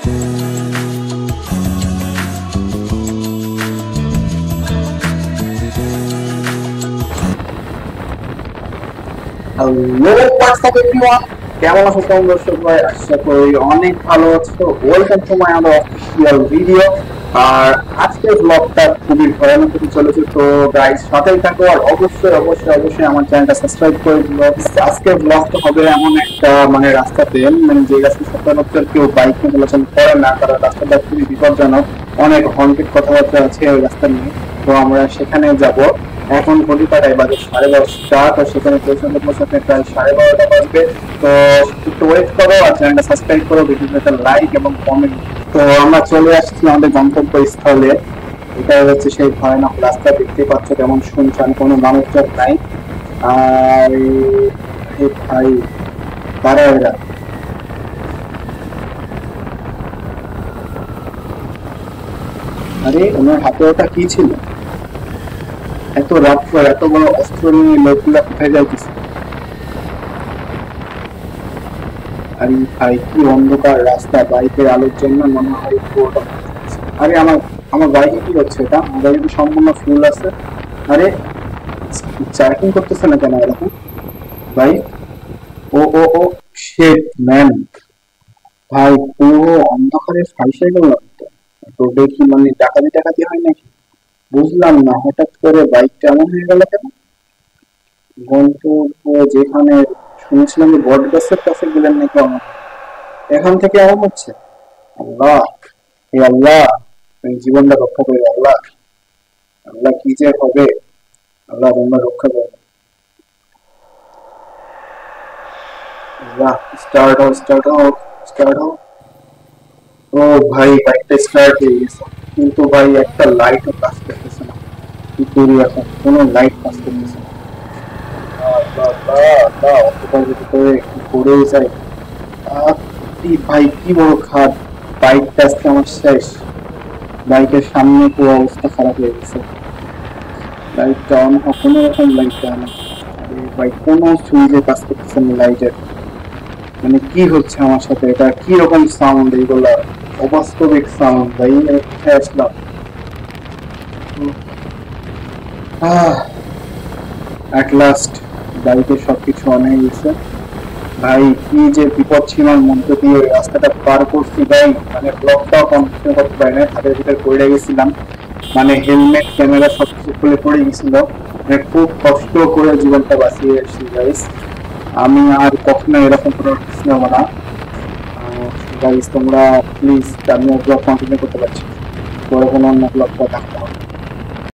Hello WhatsApp everyone, কেমন আছো তোমরা সবাই? আশা করি অনেক ভালো আছো। Welcome to my other official video. আর আজকের ব্লগটা খুবই ভয়ানক হতে চলেছে, তো গাইস সাথেই থাকো আর অবশ্যই অবশ্যই অবশ্যই আমার চ্যানেলটা সাবস্ক্রাইব করে দিও। আজকের ব্লগটা হবে এমন একটা রাস্তাতে, যে রাস্তা সচরাচর কেউ বাইক নিয়ে চলাচল করে না, কারণ রাস্তাটা খুবই বিপজ্জনক। অনেক হন্টেড কথাবার্তা আছে ওই রাস্তা নিয়ে। তো আমরা সেখানে যাব। এখন ঘড়ি কাটায় বাজে 10:30, তো সেখানে পৌঁছাতে পৌঁছাতে প্রায় 12:30 বাজবে। তো একটু ওয়েট করো আর চ্যানেলটা সাবস্ক্রাইব করো, ভিডিওতে একটা লাইক এবং কমেন্ট। তো আমরা চলে আসছি আমাদের গন্তব্যস্থলে। এটা হচ্ছে সেই ভয়ানক রাস্তা, দেখতে পাচ্ছ কেমন শুনশান, কোনো মানুষজন নাই। আর ভাই কারা এরা? আরে ওনার হাতে ওটা কি ছিল? এত রাত্র এত বড় অস্ত্র নিয়ে লোকগুলা কোথায় যাইতেছে? আরে ভাই কি অন্ধকার রাস্তা, বাইকের আলোর জন্য মনে হয় পুরোটা। আরে আমার আমার বাইকে কি হচ্ছে? এটা আমার বাইকে তো সম্পূর্ণ ফুল আছে। আরে চার্কিং করতেছে না কেন এরকম ভাই? ও ও ও শেট ম্যান, ভাই পুরো অন্ধকারে ফাইসে গেলাম তো। রোডে কি ডাকাতি টাকাতি হয় নাকি? বুঝলাম না, হঠাৎ করে বাইকটা এমন হয়ে গেল কেন? গন্তব্য যেখানে শুনেছিলাম যে বট গাছের কাছে গেলেন নাকি আমার, এখান থেকে এমন হচ্ছে। আল্লাহ, হে আল্লাহ, তুমি জীবনটা রক্ষা করে আল্লাহ। আল্লাহ কি যে হবে, আল্লাহ তোমরা রক্ষা করো। আল্লাহ, স্টার্ট হও স্টার্ট হও স্টার্ট হও। ও ভাই বাইকটা স্টার্ট হয়ে গেছে, কিন্তু ভাই একটা লাইটও কাজ করতেছে না। কি করি এখন? কোনো লাইট কাজ করতেছে না। আল্লাহ আল্লাহ আল্লাহ, অতটা যদি করে কি করেই যায়। ভাই কি বড় খাদ, বাইকটা আজকে আমার শেষ। বাইকের সামনে পুরো অবস্থা খারাপ হয়ে গেছে। লাইটটা অন হোক, কোনো রকম লাইটটা অন। আরে ভাই কোনো সুইচে কাজ করতেছে না লাইটের। কি হচ্ছে আমার সাথে? এটা কি রকম সাউন্ড এইগুলা? অবাস্তবিক সাউন্ড ভাই, আমি কোথায় আসলাম? অ্যাট লাস্ট বাইকে সবকিছু অন হয়ে গেছে। ভাই কি যে বিপদ সীমার মধ্যে দিয়ে ওই রাস্তাটা পার করছি ভাই, ব্লকটাও কন্টিনিউ করতে পারি না, হাতের ভিতরে পড়ে গেছিলাম। হেলমেট ক্যামেরা সবকিছু খুলে পড়ে গেছিল। খুব কষ্ট করে জীবনটা বাঁচিয়ে এসেছি গাইস। আমি আর কখনো এরকম কোনো কিছু নেবো না। গাইস তোমরা প্লিজ, আমি ব্লগ কন্টিনিউ করতে পারছি, পরে কোনো অন্য ব্লগ দেখা